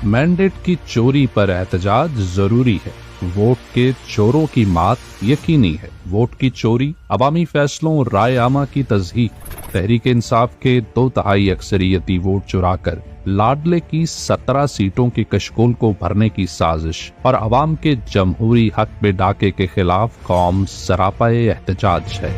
Mandate की चोरी पर एहतजाज जरूरी है। वोट के चोरों की मात यकीनी है। वोट की चोरी, अवामी फैसलों और राय आमा की तज़हीक, तहरीक इंसाफ के 2/3 अक्सरियती वोट चुराकर लाडले की 17 सीटों की कशकोल को भरने की साजिश और अवाम के जमहूरी हक में डाके के खिलाफ कौम सरापाए एहतजाज है।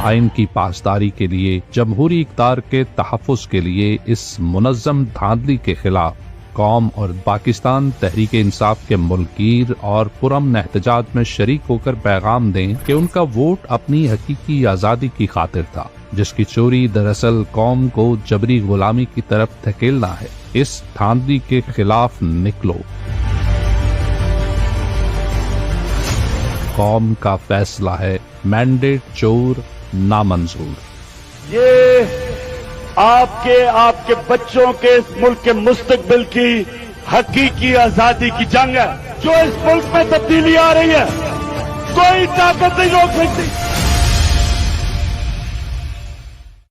आइन की पासदारी के लिए, जमहूरी इक़्तिदार के तहफ़्फ़ुज़ के लिए इस मुनज़्ज़म धांधली के खिलाफ कौम और पाकिस्तान तहरीक इंसाफ के मुल्कीर और पुरअमन एहतजाज में शरीक होकर पैगाम दें कि उनका वोट अपनी हकीकी आज़ादी की खातिर था, जिसकी चोरी दरअसल कौम को जबरी गुलामी की तरफ धकेलना है। इस धांधली के खिलाफ निकलो। कौम का फैसला है, मैंडेट चोर नामंजूर। ये आपके बच्चों के इस मुल्क के मुस्तकबिल की हकीकी आजादी की जंग है। जो इस मुल्क में तब्दीली आ रही है, कोई ताकत नहीं रोक सकती।